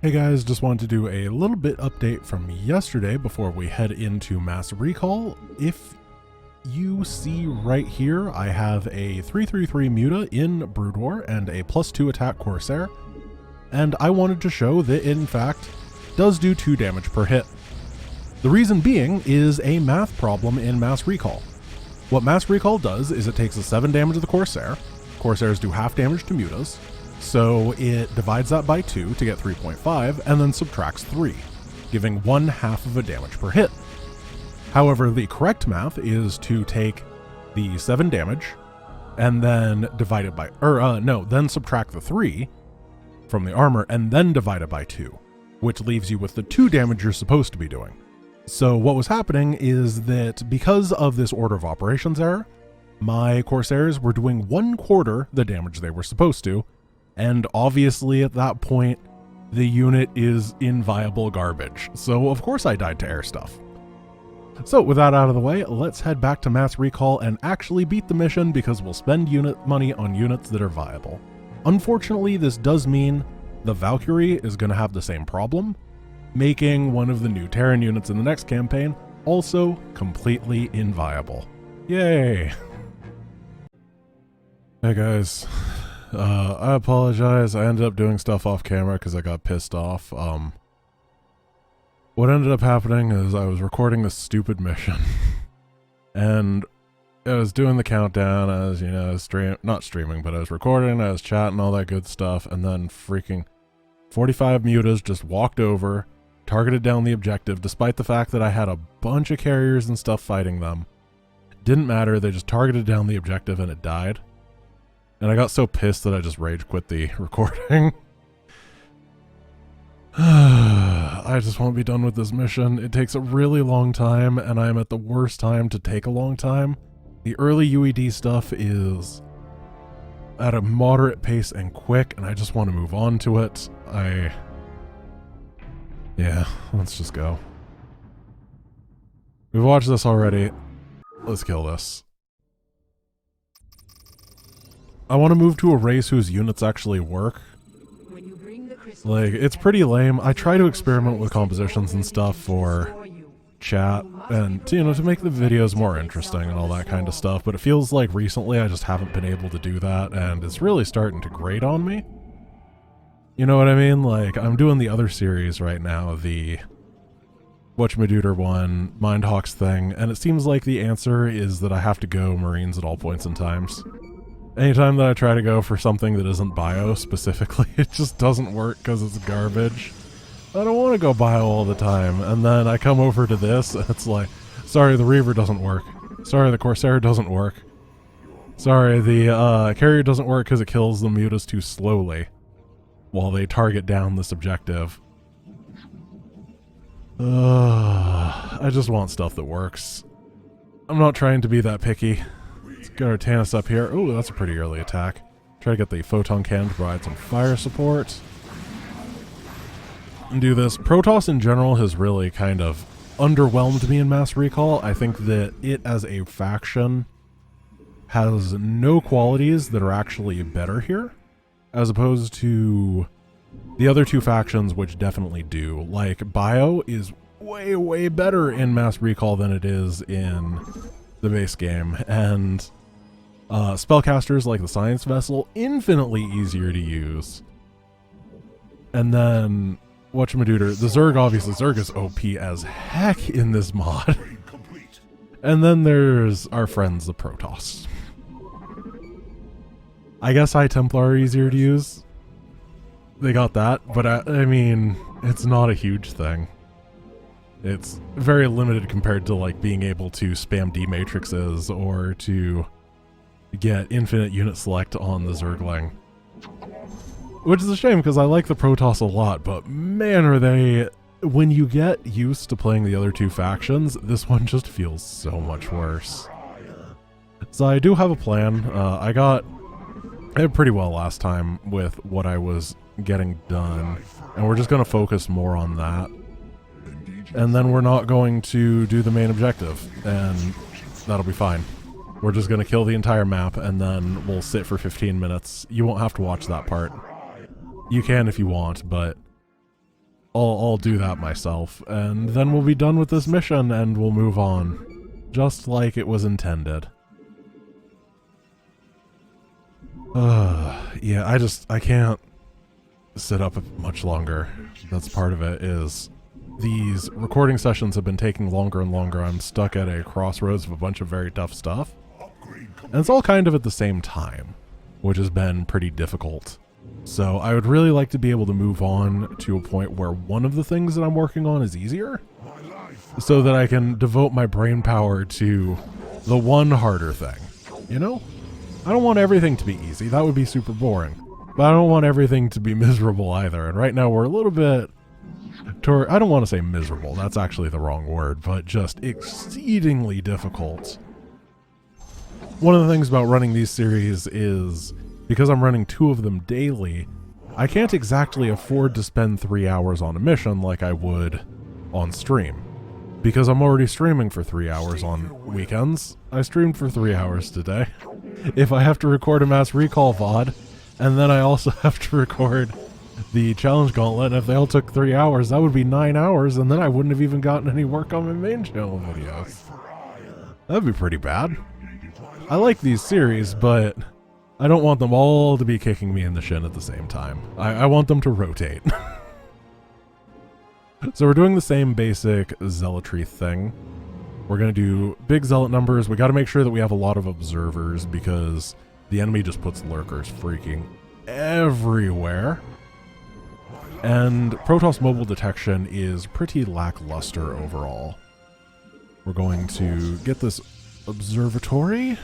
Hey guys, just wanted to do a little bit update from yesterday before we head into Mass Recall. If you see right here, I have a 333 Muta in Brood War and a +2 attack Corsair, and I wanted to show that it in fact does do 2 damage per hit. The reason being is a math problem in Mass Recall. What Mass Recall does is it takes the 7 damage of the Corsair. Corsairs do half damage to Mutas, so it divides that by 2 to get 3.5 and then subtracts 3, giving 1/2 of a damage per hit. However, the correct math is to take the 7 damage and then divide it by, then subtract the 3 from the armor and then divide it by 2, which leaves you with the 2 damage you're supposed to be doing. So what was happening is that because of this order of operations error, my Corsairs were doing 1/4 the damage they were supposed to, and obviously at that point, the unit is inviable garbage. So of course I died to air stuff. So with that out of the way, let's head back to Mass Recall and actually beat the mission because we'll spend unit money on units that are viable. Unfortunately, this does mean the Valkyrie is going to have the same problem, making one of the new Terran units in the next campaign also completely inviable. Yay! Hey guys. I apologize. I ended up doing stuff off camera because I got pissed off. What ended up happening is I was recording this stupid mission and I was doing the countdown as, you know, not streaming, but I was recording, I was chatting, all that good stuff, and then freaking 45 mutas just walked over, targeted down the objective, despite the fact that I had a bunch of carriers and stuff fighting them. Didn't matter, they just targeted down the objective and it died. And I got so pissed that I just rage quit the recording. I just won't be done with this mission. It takes a really long time, and I'm at the worst time to take a long time. The early UED stuff is at a moderate pace and quick, and I just want to move on to it. Yeah, let's just go. We've watched this already. Let's kill this. I want to move to a race whose units actually work. Like, it's pretty lame. I try to experiment with compositions and stuff for chat and, you know, to make the videos more interesting and all that kind of stuff, but it feels like recently I just haven't been able to do that, and it's really starting to grate on me. You know what I mean? Like, I'm doing the other series right now, the Whatchamaduder one, Mindhawks thing, and it seems like the answer is that I have to go Marines at all points in times. Anytime that I try to go for something that isn't bio specifically, it just doesn't work because it's garbage. I don't want to go bio all the time, and then I come over to this, and it's like, sorry, the Reaver doesn't work. Sorry, the Corsair doesn't work. Sorry, the carrier doesn't work because it kills the mutas too slowly while they target down this objective. I just want stuff that works. I'm not trying to be that picky. Let's get our Tannis up here. Ooh, that's a pretty early attack. Try to get the photon cannon to provide some fire support. And do this. Protoss in general has really kind of underwhelmed me in Mass Recall. I think that it as a faction has no qualities that are actually better here, as opposed to the other 2 factions, which definitely do. Like, Bio is way, way better in Mass Recall than it is in the base game, and spellcasters like the Science Vessel, infinitely easier to use. And then, whatchamaduder, the Zerg, obviously, Zerg is OP as heck in this mod. And then there's our friends, the Protoss. I guess High Templar are easier to use. They got that, but I mean, it's not a huge thing. It's very limited compared to, like, being able to spam D-matrices or to get infinite unit select on the Zergling. Which is a shame, because I like the Protoss a lot, but man, are they... When you get used to playing the other 2 factions, this one just feels so much worse. So I do have a plan. I did pretty well last time with what I was getting done, and we're just going to focus more on that. And then we're not going to do the main objective, and that'll be fine. We're just going to kill the entire map, and then we'll sit for 15 minutes. You won't have to watch that part. You can if you want, but I'll do that myself, and then we'll be done with this mission and we'll move on. Just like it was intended. Yeah, I can't sit up much longer. That's part of it, is these recording sessions have been taking longer and longer. I'm stuck at a crossroads of a bunch of very tough stuff. And it's all kind of at the same time, which has been pretty difficult. So I would really like to be able to move on to a point where one of the things that I'm working on is easier, so that I can devote my brain power to the one harder thing, you know? I don't want everything to be easy. That would be super boring. But I don't want everything to be miserable either. And right now we're a little bit... I don't want to say miserable. That's actually the wrong word. But just exceedingly difficult. One of the things about running these series is, because I'm running 2 of them daily, I can't exactly afford to spend 3 hours on a mission like I would on stream. Because I'm already streaming for 3 hours on weekends. I streamed for 3 hours today. If I have to record a mass recall VOD, and then I also have to record the challenge gauntlet, and if they all took 3 hours, that would be 9 hours, and then I wouldn't have even gotten any work on my main channel videos. That'd be pretty bad. I like these series, but I don't want them all to be kicking me in the shin at the same time. I want them to rotate. So we're doing the same basic zealotry thing. We're going to do big zealot numbers. We got to make sure that we have a lot of observers, because the enemy just puts lurkers freaking everywhere. And Protoss mobile detection is pretty lackluster overall. We're going to get this observatory.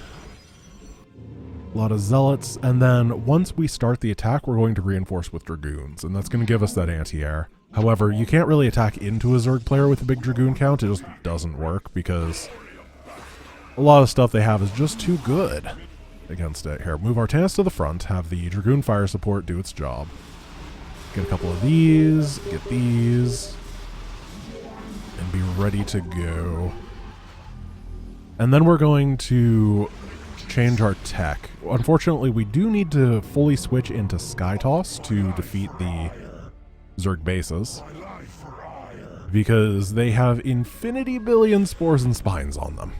A lot of zealots. And then once we start the attack, we're going to reinforce with dragoons. And that's going to give us that anti-air. However, you can't really attack into a Zerg player with a big dragoon count. It just doesn't work, because a lot of stuff they have is just too good against it. Here, move our Artanis to the front, have the dragoon fire support do its job. Get a couple of these, get these, and be ready to go. And then we're going to change our tech. Unfortunately, we do need to fully switch into Sky Toss to defeat the Zerg bases, because they have infinity billion spores and spines on them.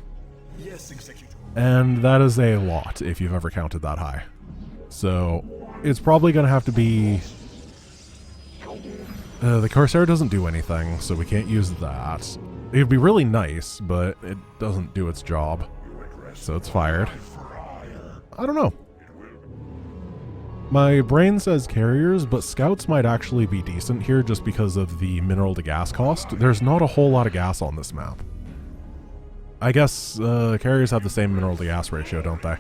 And that is a lot if you've ever counted that high. So it's probably going to have to be... the Corsair doesn't do anything, so we can't use that. It would be really nice, but it doesn't do its job. So it's fired. I don't know. My brain says carriers, but scouts might actually be decent here just because of the mineral to gas cost. There's not a whole lot of gas on this map. I guess carriers have the same mineral to gas ratio, don't they?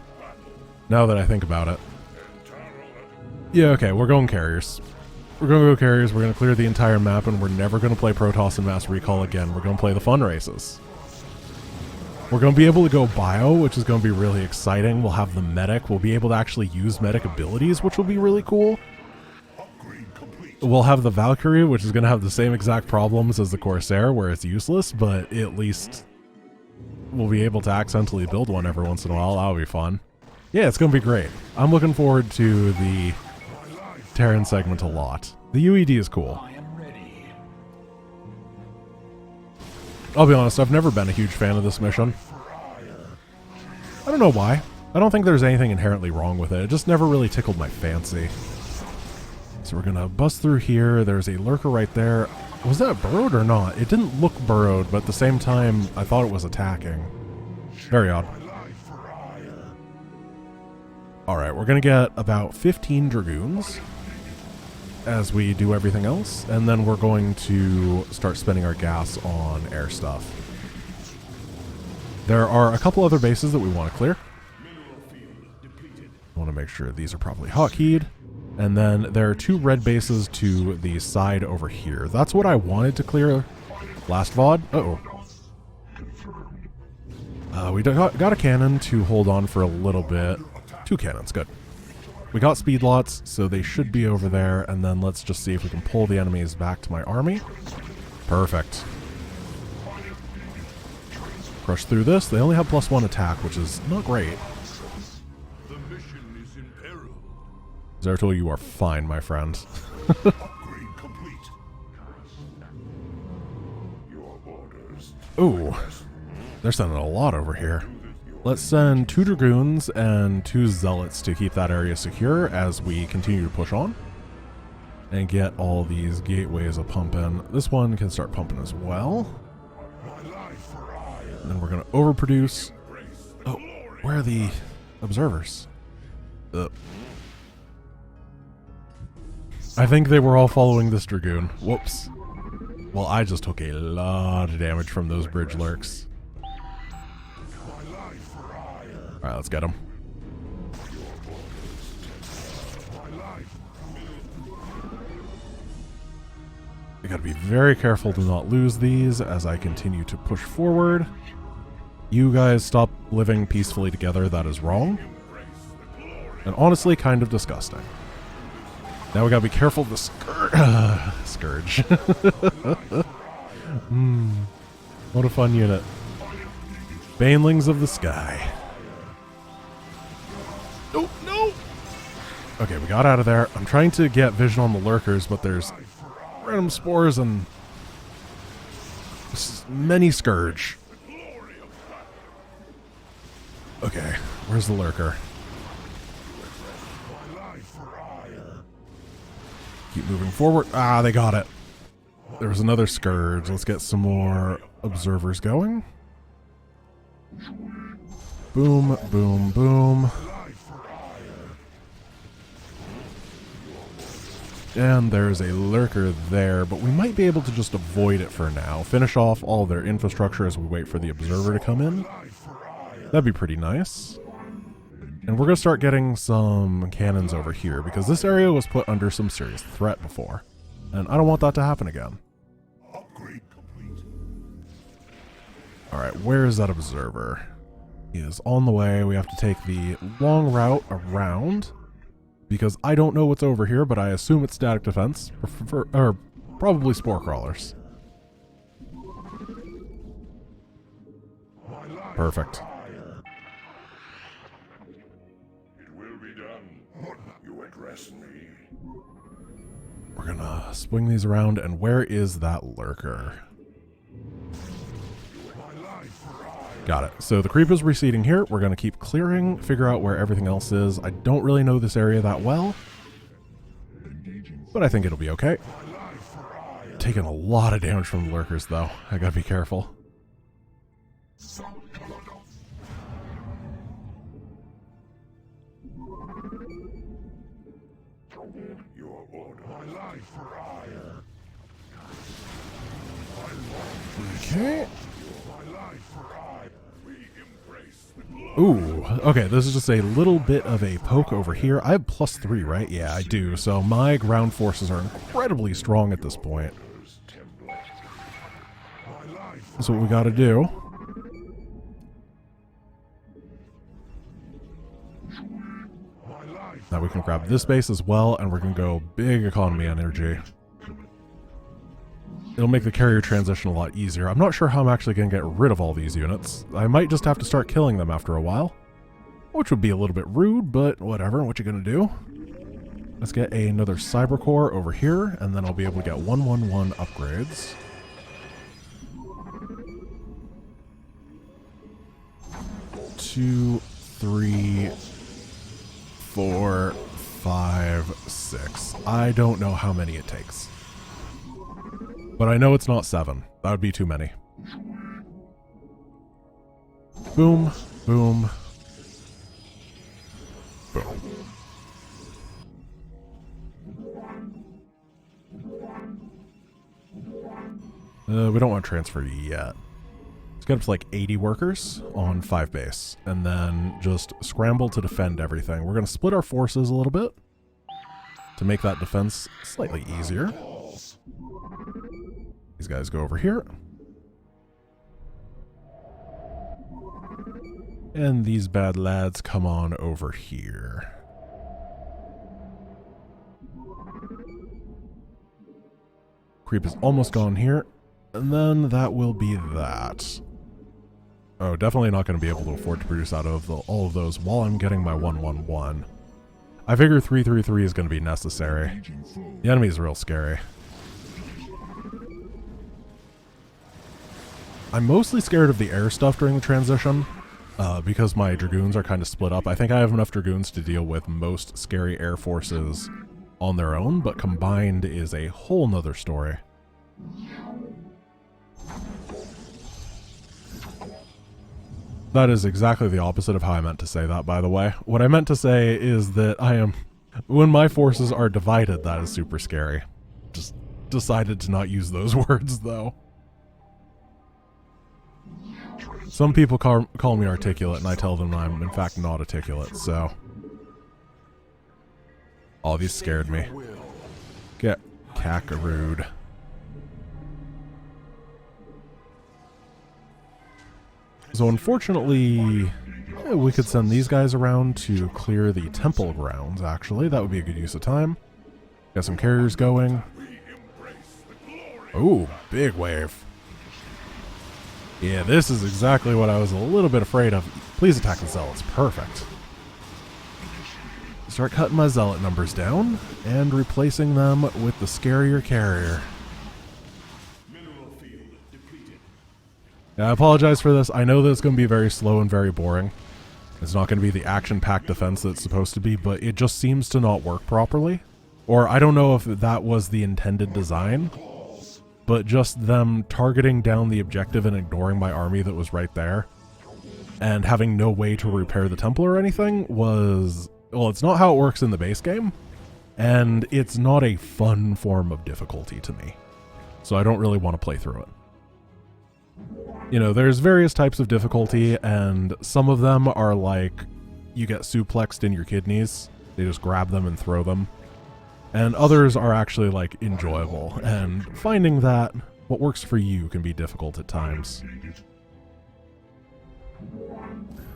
Now that I think about it. Yeah, okay, we're going carriers. We're going to go carriers, we're going to clear the entire map, and we're never going to play Protoss and Mass Recall again. We're going to play the fun races. We're going to be able to go bio, which is going to be really exciting. We'll have the medic. We'll be able to actually use medic abilities, which will be really cool. We'll have the Valkyrie, which is going to have the same exact problems as the Corsair, where it's useless, but at least we'll be able to accidentally build one every once in a while. That'll be fun. Yeah, it's going to be great. I'm looking forward to the Terran segment a lot. The UED is cool. I'll be honest, I've never been a huge fan of this mission. I don't know why. I don't think there's anything inherently wrong with it. It just never really tickled my fancy. So we're going to bust through here. There's a lurker right there. Was that burrowed or not? It didn't look burrowed, but at the same time, I thought it was attacking. Very odd. Alright, we're going to get about 15 dragoons as we do everything else, and then we're going to start spending our gas on air stuff. There are a couple other bases that we want to clear. I want to make sure these are properly hotkeyed. And then there are 2 red bases to the side over here. That's what I wanted to clear last VOD. We got a cannon to hold on for a little bit. 2 cannons, good. We got speed lots, so they should be over there, and then let's just see if we can pull the enemies back to my army. Perfect. Crush through this. They only have +1 attack, which is not great. The mission is in peril. Zeratul, you are fine, my friend. Upgrade complete. Ooh, they're sending a lot over here. Let's send 2 Dragoons and 2 Zealots to keep that area secure as we continue to push on and get all these gateways a pumping. This one can start pumping as well. And then we're going to overproduce. Oh, where are the observers? I think they were all following this Dragoon. Whoops. Well, I just took a lot of damage from those bridge lurks. Alright, let's get them. I gotta be very careful to not lose these as I continue to push forward. You guys stop living peacefully together, that is wrong. And honestly, kind of disgusting. Now we gotta be careful of the Scourge. What a fun unit. Banelings of the Sky. Oh, no! Okay, we got out of there. I'm trying to get vision on the lurkers, but there's random spores and many Scourge. Okay, where's the lurker? Keep moving forward. Ah, they got it. There was another Scourge. Let's get some more observers going. Boom, boom, boom. And there's a lurker there, but we might be able to just avoid it for now. Finish off all their infrastructure as we wait for the observer to come in. That'd be pretty nice. And we're going to start getting some cannons over here, because this area was put under some serious threat before. And I don't want that to happen again. Alright, where is that observer? He is on the way. We have to take the long route around, because I don't know what's over here, but I assume it's static defense, or probably spore crawlers. Perfect. We're gonna swing these around, and where is that lurker? Got it. So the creep is receding here. We're gonna keep clearing, figure out where everything else is. I don't really know this area that well, but I think it'll be okay. Taking a lot of damage from the lurkers, though. I gotta be careful. Okay. Ooh, okay, this is just a little bit of a poke over here. I have +3, right? Yeah, I do. So my ground forces are incredibly strong at this point. That's what we gotta do. Now we can grab this base as well, and we're gonna go big economy energy. It'll make the carrier transition a lot easier. I'm not sure how I'm actually going to get rid of all these units. I might just have to start killing them after a while, which would be a little bit rude, but whatever. What you going to do? Let's get another Cyber Core over here, and then I'll be able to get 111 upgrades. Two, 3, 4, 5, 6. I don't know how many it takes, but I know it's not 7. That would be too many. Boom, boom, boom. We don't want to transfer yet. Let's get up to like 80 workers on 5 base, and then just scramble to defend everything. We're going to split our forces a little bit to make that defense slightly easier. These guys go over here. And these bad lads come on over here. Creep is almost gone here. And then that will be that. Oh, definitely not going to be able to afford to produce out of all of those while I'm getting my 111. I figure 333 is going to be necessary. The enemy is real scary. I'm mostly scared of the air stuff during the transition, because my Dragoons are kind of split up. I think I have enough Dragoons to deal with most scary air forces on their own, but combined is a whole nother story. That is exactly the opposite of how I meant to say that, by the way. What I meant to say is that when my forces are divided, that is super scary. Just decided to not use those words, though. Some people call me articulate, and I tell them I'm, in fact, not articulate, so... Oh, these scared me. Get cackarooed. So unfortunately, we could send these guys around to clear the temple grounds, actually. That would be a good use of time. Got some carriers going. Ooh, big wave. Yeah, this is exactly what I was a little bit afraid of. Please attack the zealots. Perfect. Start cutting my zealot numbers down and replacing them with the scarier carrier. Yeah, I apologize for this. I know that it's going to be very slow and very boring. It's not going to be the action-packed defense that it's supposed to be, but it just seems to not work properly. Or I don't know if that was the intended design, but just them targeting down the objective and ignoring my army that was right there, and having no way to repair the temple or anything was... Well, it's not how it works in the base game, and it's not a fun form of difficulty to me. So I don't really want to play through it. You know, there's various types of difficulty, and some of them are like, you get suplexed in your kidneys. They just grab them and throw them. And others are actually, like, enjoyable, and finding that what works for you can be difficult at times.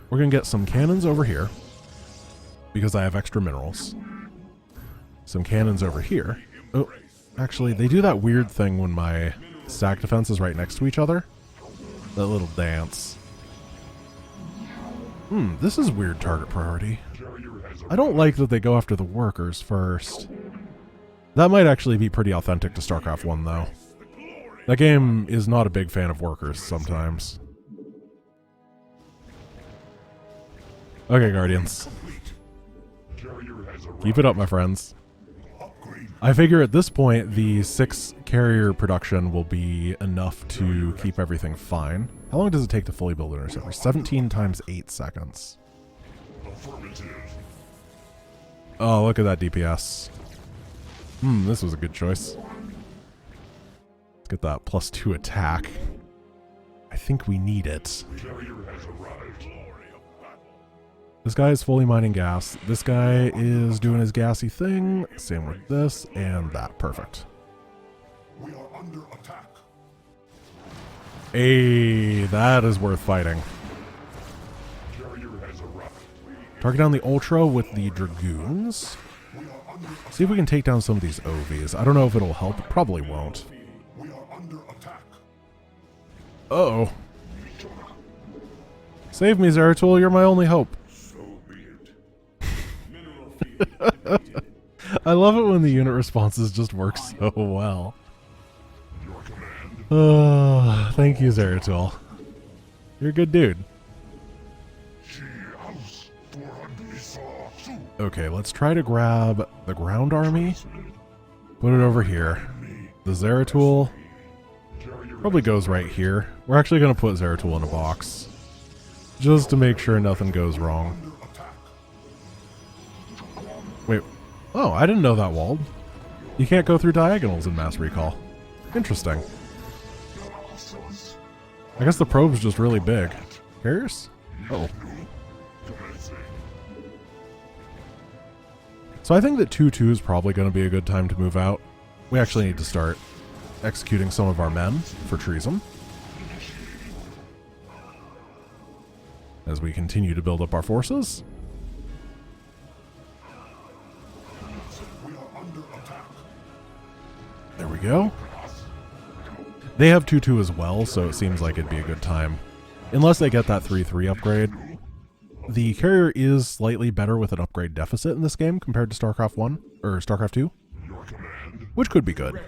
We're going to get some cannons over here, because I have extra minerals. Some cannons over here. Oh, actually, they do that weird thing when my stack defense is right next to each other. That little dance. This is weird target priority. I don't like that they go after the workers first. That might actually be pretty authentic to StarCraft 1, though. That game is not a big fan of workers sometimes. Okay, Guardians. Keep it up, my friends. I figure at this point, the 6 carrier production will be enough to keep everything fine. How long does it take to fully build an interceptor? 17 times 8 seconds. Oh, look at that DPS. This was a good choice. Let's get that +2 attack. I think we need it. This guy is fully mining gas. This guy is doing his gassy thing. Same with this and that. Perfect. We are under attack. Hey, that is worth fighting. Target down the Ultra with the Dragoons. See if we can take down some of these OVs. I don't know if it'll help. It probably won't. Uh-oh. Save me, Zeratul. You're my only hope. I love it when the unit responses just work so well. Thank you, Zeratul. You're a good dude. Okay, let's try to grab the ground army. Put it over here. The Zeratul probably goes right here. We're actually going to put Zeratul in a box, just to make sure nothing goes wrong. Wait. Oh, I didn't know that walled. You can't go through diagonals in mass recall. Interesting. I guess the probe's just really big. Carriers? Oh. So I think that 2-2 is probably going to be a good time to move out. We actually need to start executing some of our men for treason, as we continue to build up our forces. There we go. They have 2-2 as well, so it seems like it'd be a good time. Unless they get that 3-3 upgrade. The carrier is slightly better with an upgrade deficit in this game compared to StarCraft 1, or StarCraft 2. Which could be good.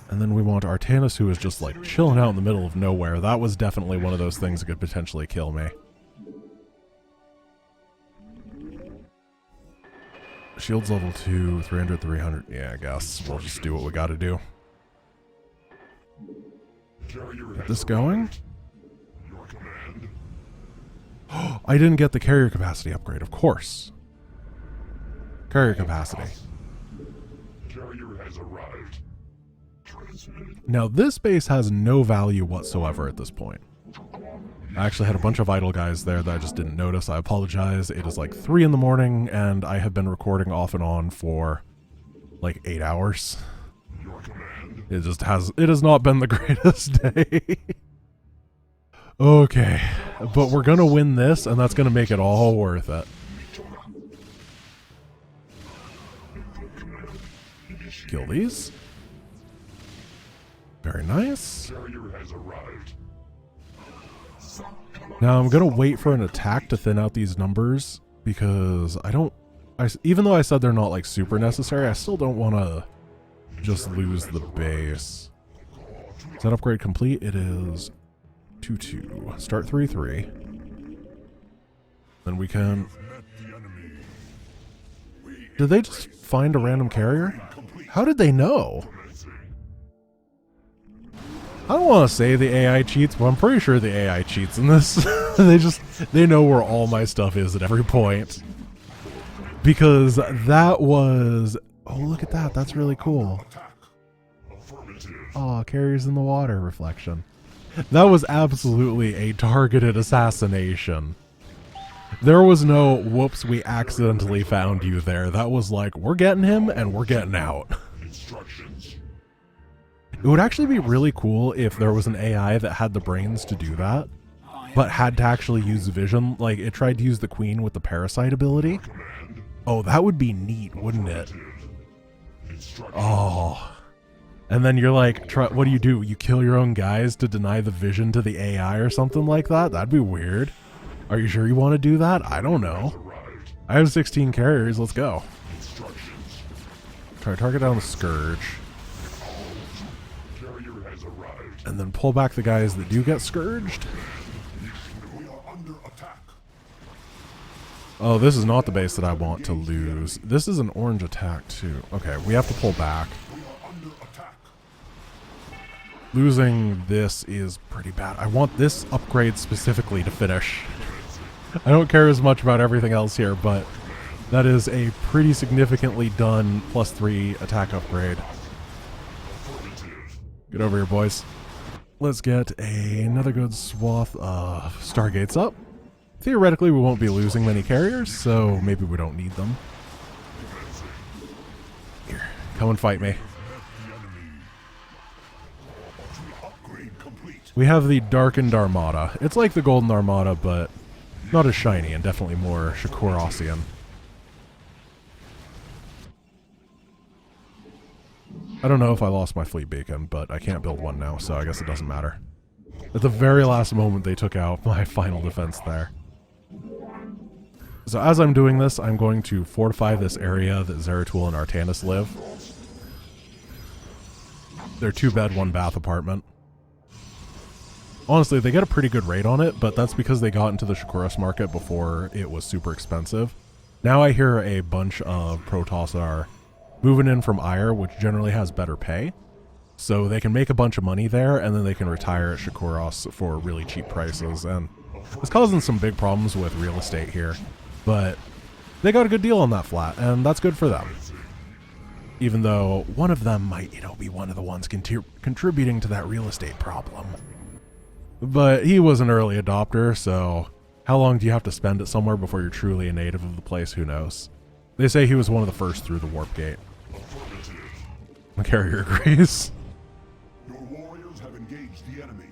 And then we want Artanis, who is just like chilling out in the middle of nowhere. That was definitely one of those things that could potentially kill me. Shields level 2, 300, 300. Yeah, I guess we'll just do what we gotta do. Get this going. I didn't get the carrier capacity upgrade, of course. Carrier capacity. Carrier has arrived. Now this base has no value whatsoever at this point. I actually had a bunch of idle guys there that I just didn't notice. I apologize. It is like 3 in the morning and I have been recording off and on for like 8 hours. It has not been the greatest day. Okay, but we're gonna win this and that's gonna make it all worth it. Kill these. Very nice. Now I'm gonna wait for an attack to thin out these numbers because even though I said they're not like super necessary, I still don't want to just lose the base. Is that upgrade complete? It is 2-2. Start 3-3. Then we can... Did they just find a random carrier? How did they know? I don't want to say the AI cheats, but I'm pretty sure the AI cheats in this. They know where all my stuff is at every point. Because that was... Oh, look at that. That's really cool. Oh, carriers in the water reflection. That was absolutely a targeted assassination. There was no, whoops, we accidentally found you there. That was like, we're getting him and we're getting out. It would actually be really cool if there was an AI that had the brains to do that, but had to actually use vision. Like, it tried to use the queen with the parasite ability. Oh, that would be neat, wouldn't it? Oh. And then you're like, what do? You kill your own guys to deny the vision to the AI or something like that? That'd be weird. Are you sure you want to do that? I don't know. I have 16 carriers. Let's go. Try to target down the Scourge. And then pull back the guys that do get Scourged. Oh, this is not the base that I want to lose. This is an orange attack too. Okay, we have to pull back. Losing this is pretty bad. I want this upgrade specifically to finish. I don't care as much about everything else here, but that is a pretty significantly done +3 attack upgrade. Get over here, boys. Let's get another good swath of Stargates up. Theoretically, we won't be losing many carriers, so maybe we don't need them. Here, come and fight me. We have the Darkened Armada. It's like the Golden Armada, but not as shiny and definitely more Shakorossian. I don't know if I lost my fleet beacon, but I can't build one now, so I guess it doesn't matter. At the very last moment, they took out my final defense there. So as I'm doing this, I'm going to fortify this area that Zeratul and Artanis live. They're 2-bed, 1-bath apartment. Honestly, they get a pretty good rate on it, but that's because they got into the Shakuras market before it was super expensive. Now I hear a bunch of Protoss are moving in from Ire, which generally has better pay. So they can make a bunch of money there, and then they can retire at Shakuras for really cheap prices. And it's causing some big problems with real estate here. But they got a good deal on that flat, and that's good for them. Even though one of them might, be one of the ones contributing to that real estate problem. But he was an early adopter, so how long do you have to spend it somewhere before you're truly a native of the place? Who knows? They say he was one of the first through the warp gate. The carrier agrees. Your warriors have engaged the enemy.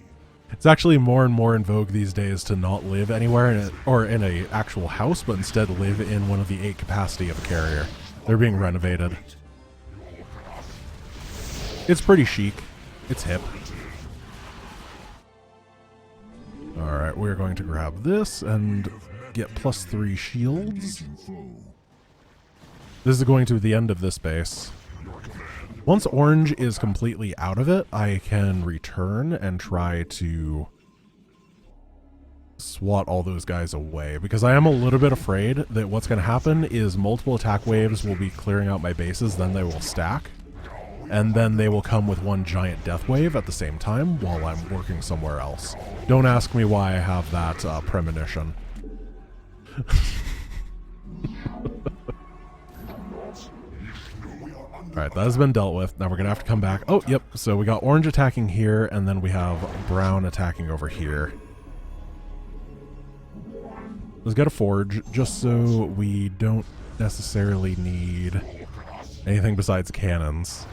It's actually more and more in vogue these days to not live anywhere in an actual house, but instead live in one of the 8 capacity of a carrier. They're being renovated. It's pretty chic. It's hip. Alright, we're going to grab this and get +3 shields. This is going to be the end of this base. Once orange is completely out of it, I can return and try to swat all those guys away, because I am a little bit afraid that what's going to happen is multiple attack waves will be clearing out my bases, then they will stack, and then they will come with one giant death wave at the same time while I'm working somewhere else. Don't ask me why I have that premonition. Alright, that has been dealt with. Now we're going to have to come back. Oh, yep. So we got orange attacking here, and then we have brown attacking over here. Let's get a forge, just so we don't necessarily need anything besides cannons.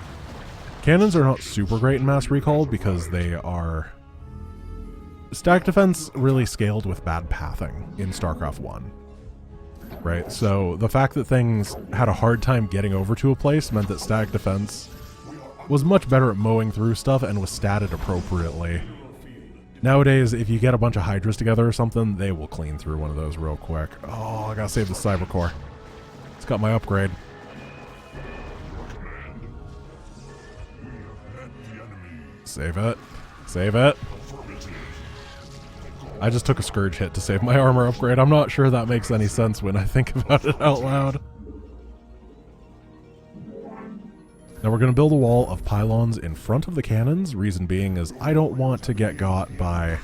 Cannons are not super great in Mass Recall because they are... Stack defense really scaled with bad pathing in StarCraft 1. Right, so the fact that things had a hard time getting over to a place meant that stack defense was much better at mowing through stuff and was statted appropriately. Nowadays, if you get a bunch of Hydras together or something, they will clean through one of those real quick. Oh, I gotta save the Cyber Core. It's got my upgrade. Save it. Save it. I just took a Scourge hit to save my armor upgrade. I'm not sure that makes any sense when I think about it out loud. Now we're going to build a wall of pylons in front of the cannons. Reason being is I don't want to get got by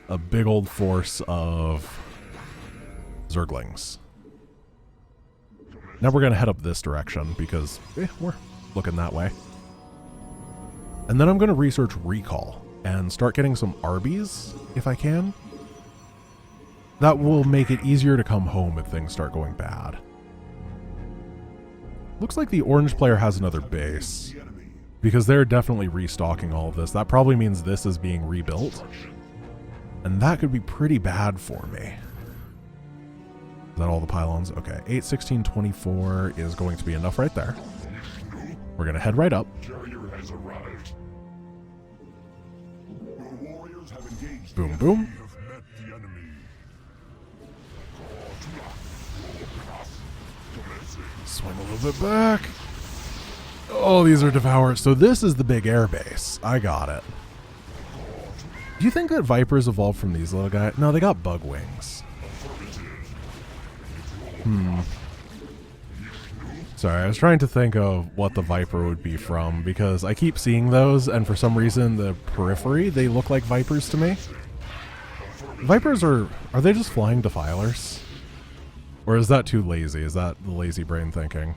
a big old force of Zerglings. Now we're going to head up this direction because we're looking that way. And then I'm going to research recall and start getting some Arby's if I can. That will make it easier to come home if things start going bad. Looks like the orange player has another base, because they're definitely restocking all of this. That probably means this is being rebuilt, and that could be pretty bad for me. Is that all the pylons? Okay, 8, 16, 24 is going to be enough right there. We're going to head right up. Boom, boom. Swing a little bit back. Oh, these are Devourers. So this is the big air base. I got it. Do you think that Vipers evolved from these little guys? No, they got bug wings. Sorry, I was trying to think of what the Viper would be from, because I keep seeing those, and for some reason, the periphery, they look like Vipers to me. Vipers are they just flying defilers? Or is that too lazy? Is that the lazy brain thinking?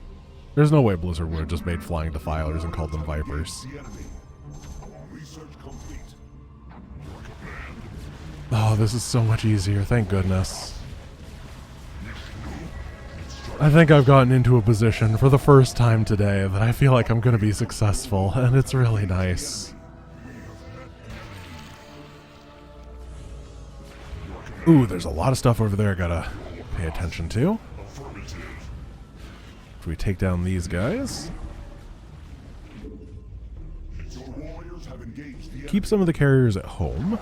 There's no way Blizzard would have just made flying defilers and called them Vipers. Oh, this is so much easier, thank goodness. I think I've gotten into a position for the first time today that I feel like I'm going to be successful, and it's really nice. Ooh, there's a lot of stuff over there I gotta pay attention to. Should we take down these guys? Keep some of the carriers at home.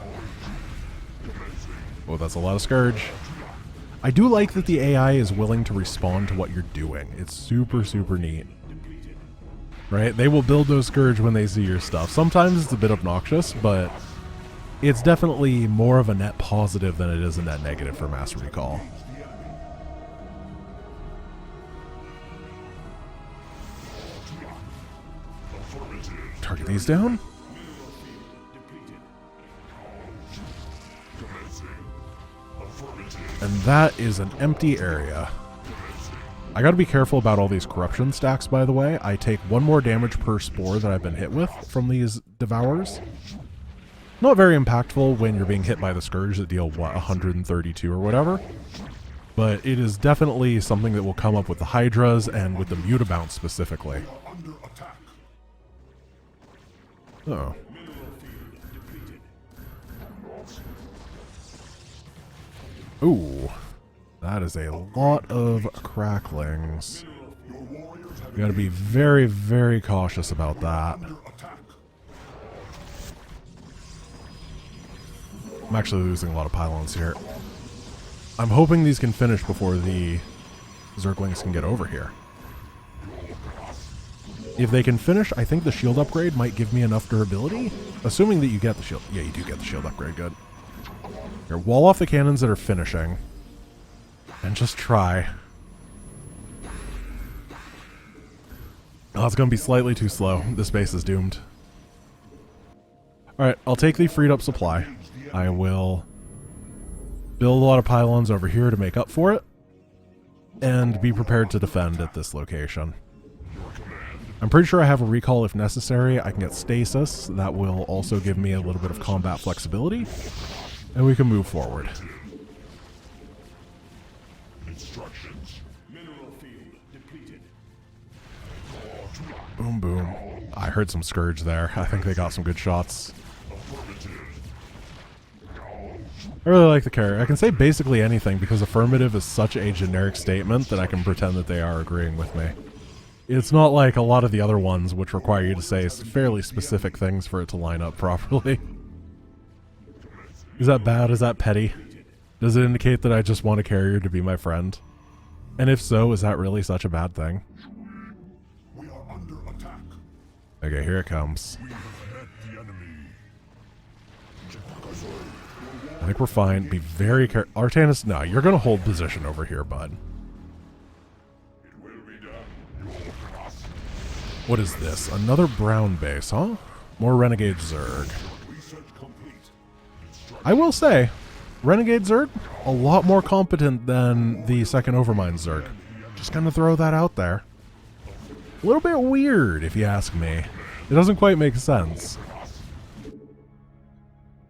Oh, that's a lot of Scourge. I do like that the AI is willing to respond to what you're doing. It's super, super neat. Right? They will build those Scourge when they see your stuff. Sometimes it's a bit obnoxious, but it's definitely more of a net positive than it is a net negative for Mass Recall. Target these down. And that is an empty area. I gotta be careful about all these corruption stacks, by the way. I take 1 more damage per spore that I've been hit with from these Devourers. Not very impactful when you're being hit by the Scourge that deal, what, 132 or whatever. But it is definitely something that will come up with the Hydras and with the Mutabounce specifically. Uh-oh. Ooh, that is a lot of cracklings. You gotta be very, very cautious about that. I'm actually losing a lot of pylons here. I'm hoping these can finish before the Zerglings can get over here. If they can finish, I think the shield upgrade might give me enough durability. Assuming that you get the shield. Yeah, you do get the shield upgrade, good. Here, wall off the cannons that are finishing. And just try. Oh, it's going to be slightly too slow. This base is doomed. Alright, I'll take the freed up supply. I will build a lot of pylons over here to make up for it. And be prepared to defend at this location. I'm pretty sure I have a recall if necessary. I can get stasis. That will also give me a little bit of combat flexibility. And we can move forward. Instructions. Mineral field depleted. Boom, boom. I heard some Scourge there. I think they got some good shots. I really like the character. I can say basically anything because affirmative is such a generic statement that I can pretend that they are agreeing with me. It's not like a lot of the other ones which require you to say fairly specific things for it to line up properly. Is that bad? Is that petty? Does it indicate that I just want a carrier to be my friend? And if so, is that really such a bad thing? We are under attack. Okay, here it comes. We have met the enemy. I think we're fine. Be very careful. Artanis, no, you're going to hold position over here, bud. It will be done. Your Protoss. What is this? Another brown base, huh? More Renegade Zerg. Research complete. I will say, Renegade Zerg, a lot more competent than the second Overmind Zerg. Just gonna throw that out there. A little bit weird, if you ask me. It doesn't quite make sense.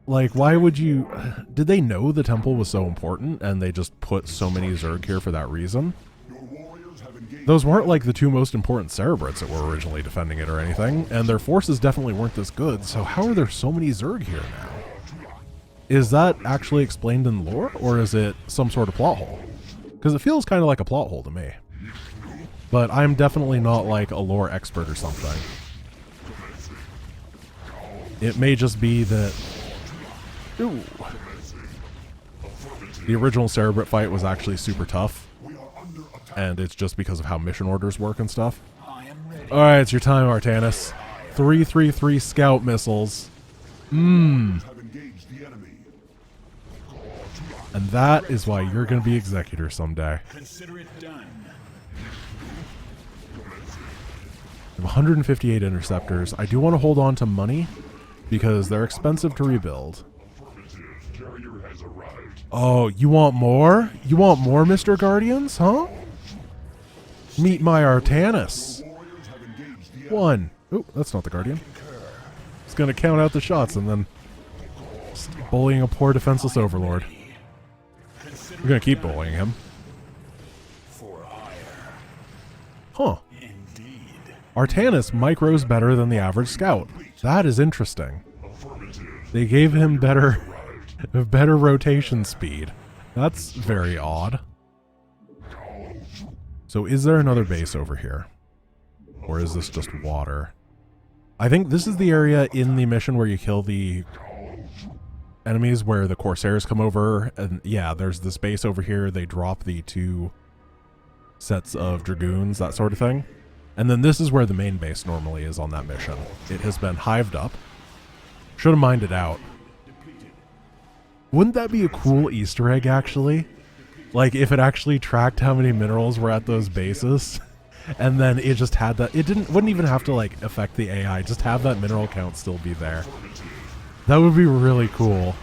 Like, why would you... Did they know the temple was so important, and they just put so many Zerg here for that reason? Your warriors have engaged. Those weren't like the two most important Cerebrits that were originally defending it or anything, and their forces definitely weren't this good, so how are there so many Zerg here now? Is that actually explained in lore, or is it some sort of plot hole? Because it feels kind of like a plot hole to me. But I'm definitely not like a lore expert or something. It may just be that... Ooh. The original Cerebrit fight was actually super tough. And it's just because of how mission orders work and stuff. Alright, it's your time, Artanis. 333 scout missiles. And that is why you're going to be executor someday. Consider it done. I have 158 interceptors. I do want to hold on to money because they're expensive to rebuild. Carrier has arrived. Oh, you want more? You want more, Mr. Guardians, huh? Meet my Artanis. Warriors have engaged the enemy. One. Oh, that's not the Guardian. It's going to count out the shots and then just bullying a poor defenseless overlord. We're going to keep bullying him. For ire. Huh. Indeed. Artanis micros better than the average scout. That is interesting. They gave him better rotation speed. That's very odd. So is there another base over here? Or is this just water? I think this is the area in the mission where you kill the enemies where the Corsairs come over. And yeah, there's this base over here. They drop the 2 sets of Dragoons, that sort of thing. And then this is where the main base normally is on that mission. It has been hived up. Should have mined it out. Wouldn't that be a cool Easter egg, actually? Like, if it actually tracked how many minerals were at those bases, and then it just had that... It wouldn't even have to, like, affect the AI. Just have that mineral count still be there. That would be really cool.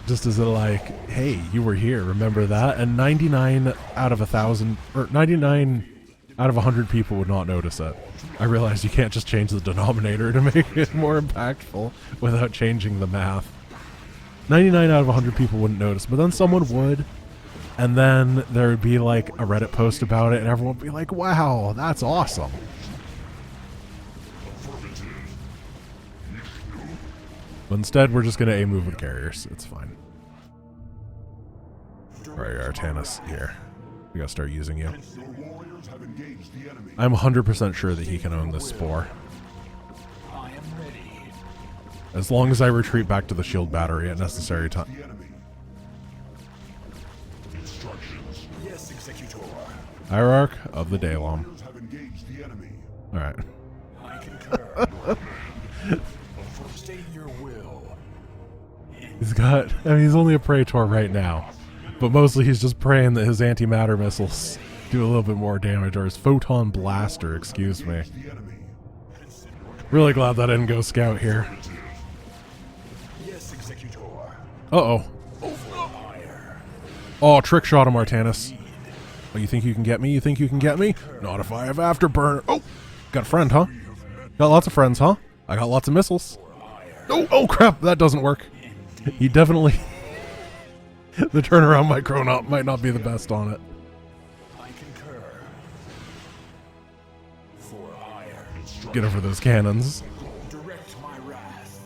Just as a, like, hey, you were here, remember that? And 99 out of 1,000... Or 99... out of 100 people would not notice it. I realize you can't just change the denominator to make it more impactful without changing the math. 99 out of 100 people wouldn't notice, but then someone would. And then there would be like a Reddit post about it and everyone would be like, wow, that's awesome. But instead, we're just going to A-move with carriers. It's fine. Alright, Artanis, here. We gotta start using you. Your warriors have engaged the enemy. I'm 100% sure that he can own this spore. I am ready. As long as I retreat back to the shield battery at necessary time. The enemy. Instructions. Yes, Executor. Hierarch of the Daylom. Warriors have engaged the enemy. All right. I concur. State your will. He's got, I mean, he's only a Praetor right now, but mostly he's just praying that his antimatter missiles do a little bit more damage, or his photon blaster, excuse me. Really glad that didn't go scout here. Yes, Executor. Uh-oh. Fire. Oh, trick shot him, Artanis. Oh, you think you can get me? You think you can get me? Not if I have afterburner. Oh, got a friend, huh? Got lots of friends, huh? I got lots of missiles. Oh crap, that doesn't work. He definitely... the turnaround might not be the best on it. I concur. For hire. Get over those cannons. Direct my wrath.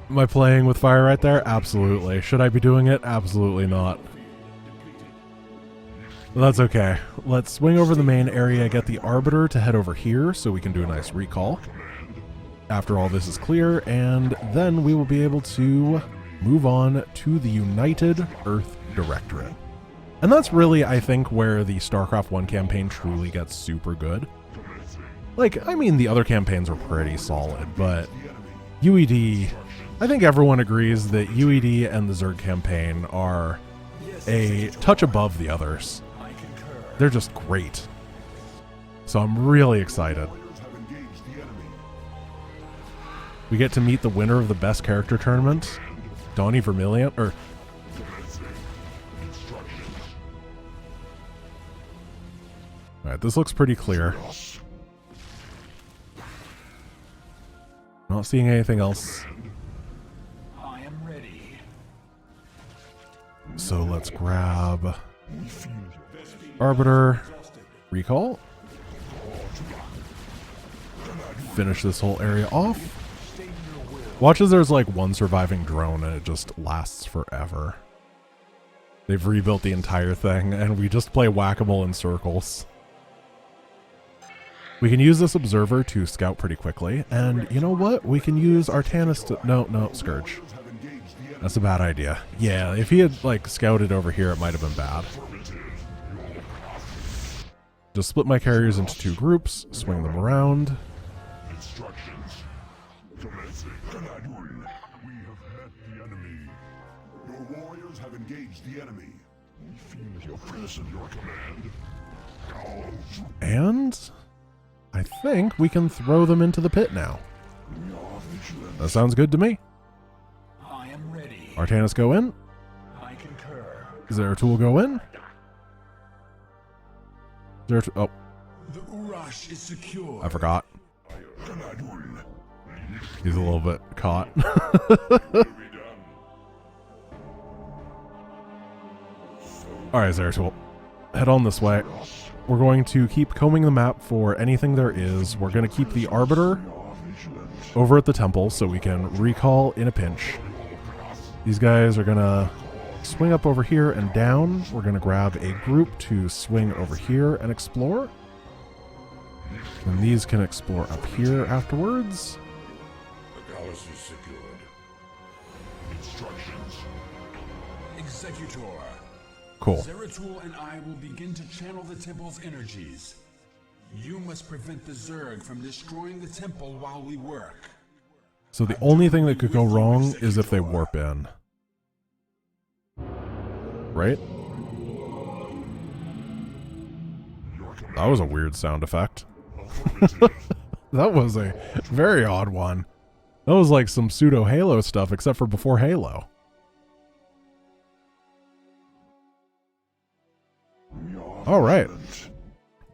Am I playing with fire right there? Absolutely. Should I be doing it? Absolutely not. That's okay. Let's swing over the main area, get the Arbiter to head over here so we can do a nice recall. After all this is clear, and then we will be able to move on to the United Earth Directorate. And that's really, I think, where the StarCraft 1 campaign truly gets super good. Like, I mean, the other campaigns are pretty solid, but UED, I think everyone agrees that UED and the Zerg campaign are a touch above the others. They're just great. So I'm really excited. We get to meet the winner of the best character tournament, Donnie Vermillion, or... Alright, this looks pretty clear. Not seeing anything else. I am ready. So let's grab Arbiter, recall. Finish this whole area off. Watch as there's like one surviving drone and it just lasts forever. They've rebuilt the entire thing and we just play whack-a-mole in circles. We can use this observer to scout pretty quickly, and you know what? We can use Artanis to... No, Scourge. That's a bad idea. Yeah, if he had like scouted over here, it might have been bad. Just split my carriers into two groups, swing them around. Instructions. Commencing. We have met the enemy. Your warriors have engaged the enemy. We feel your presence and your command. And I think we can throw them into the pit now. That sounds good to me. I am ready. Artanis go in. I concur. Zeratul go in. Oh, The Urash is secure. I forgot. He's a little bit caught. Alright, Zeratul. Head on this way. We're going to keep combing the map for anything there is. We're going to keep the Arbiter over at the temple so we can recall in a pinch. These guys are going to swing up over here and down. We're going to grab a group to swing over here and explore. And these can explore up here afterwards. The palace is secured. Instructions. Executor. Cool. Zeratul and I will begin to channel the temple's energies. You must prevent the Zerg from destroying the temple while we work. So the only thing that could go wrong is if they warp in. Right? That was a weird sound effect. That was a very odd one. That was like some pseudo Halo stuff, except for before Halo. All right.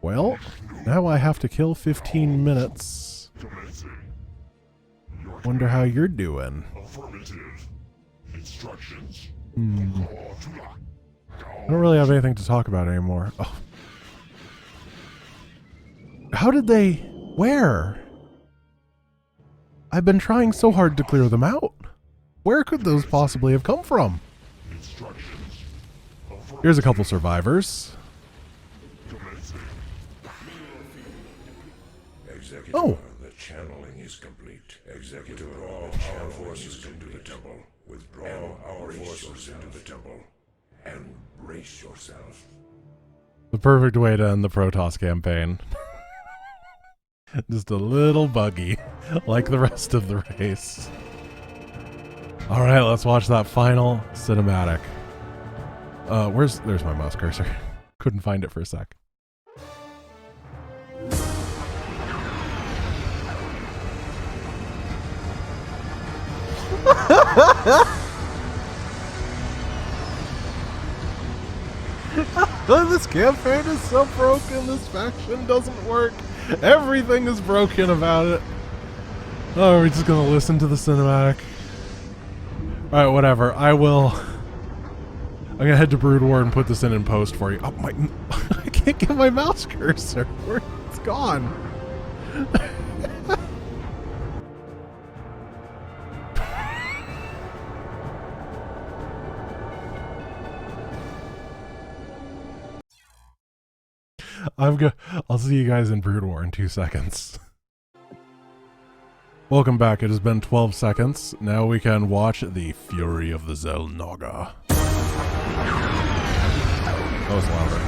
Well, now I have to kill 15 minutes. Wonder how you're doing. I don't really have anything to talk about anymore. Oh. How did they... Where? I've been trying so hard to clear them out. Where could those possibly have come from? Here's a couple survivors. Executor, Oh. the channeling is complete. Executor, all channel forces into the temple. Withdraw our forces into the temple. And brace yourself. The perfect way to end the Protoss campaign. Just a little buggy, like the rest of the race. All right, let's watch that final cinematic. There's my mouse cursor. Couldn't find it for a sec. This campaign is so broken. This faction doesn't work. Everything is broken about it. Oh, are we just gonna listen to the cinematic? Alright, whatever. I'm gonna head to Brood War and put this in post for you. Oh, my... I can't get my mouse cursor. It's gone. I'll see you guys in Brood War in 2 seconds. Welcome back. It has been 12 seconds. Now we can watch the Fury of the Xel'Naga. That was louder.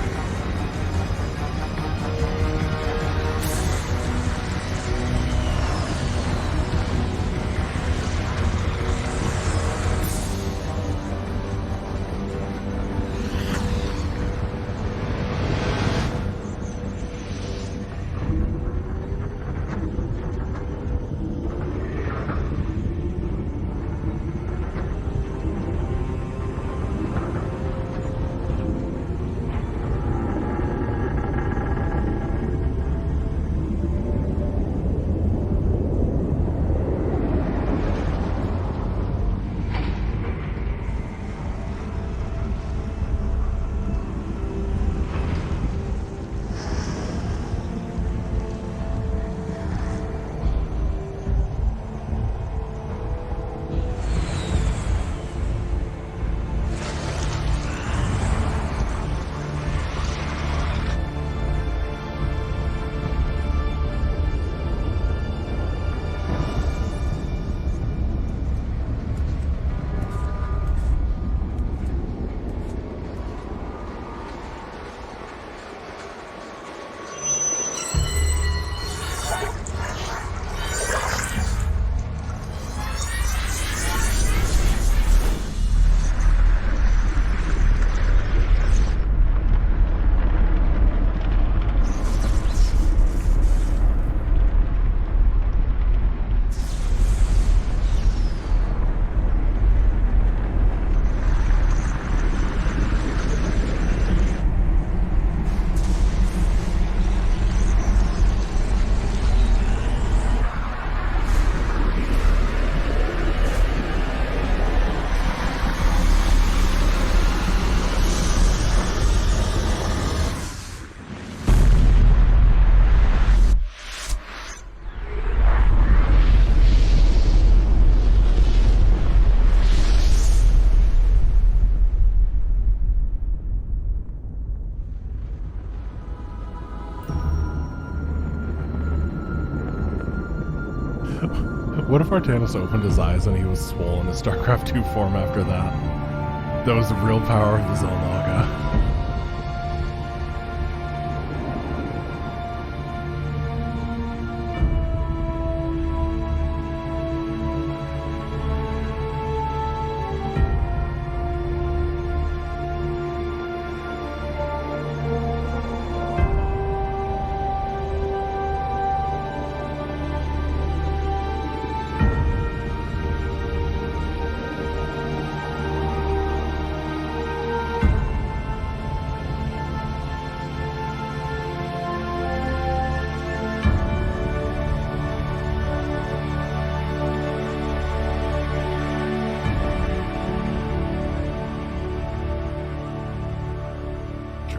What if Artanis opened his eyes and he was swollen in StarCraft 2 form after that? That was the real power of the Xel'Naga.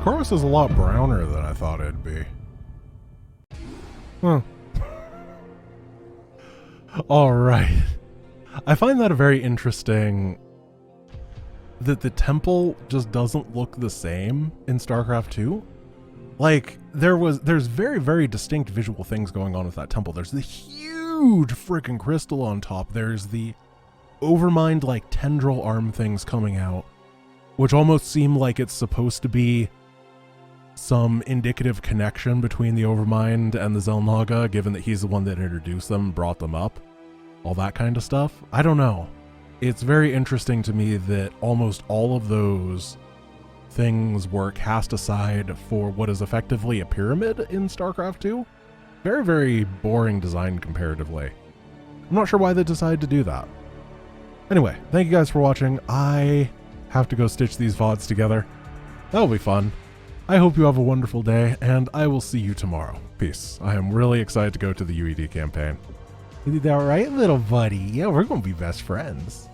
Chorus is a lot browner than I thought it'd be. Huh. Alright. I find that a very interesting that the temple just doesn't look the same in StarCraft 2. Like, there's very, very distinct visual things going on with that temple. There's the huge freaking crystal on top. There's the overmined, like, tendril arm things coming out, which almost seem like it's supposed to be some indicative connection between the Overmind and the Xel'Naga, given that he's the one that introduced them, brought them up, all that kind of stuff. I don't know. It's very interesting to me that almost all of those things were cast aside for what is effectively a pyramid in StarCraft 2. Very, very boring design comparatively. I'm not sure why they decided to do that. Anyway, thank you guys for watching. I have to go stitch these VODs together. That'll be fun. I hope you have a wonderful day, and I will see you tomorrow. Peace. I am really excited to go to the UED campaign. You did that right, little buddy? Yeah, we're going to be best friends.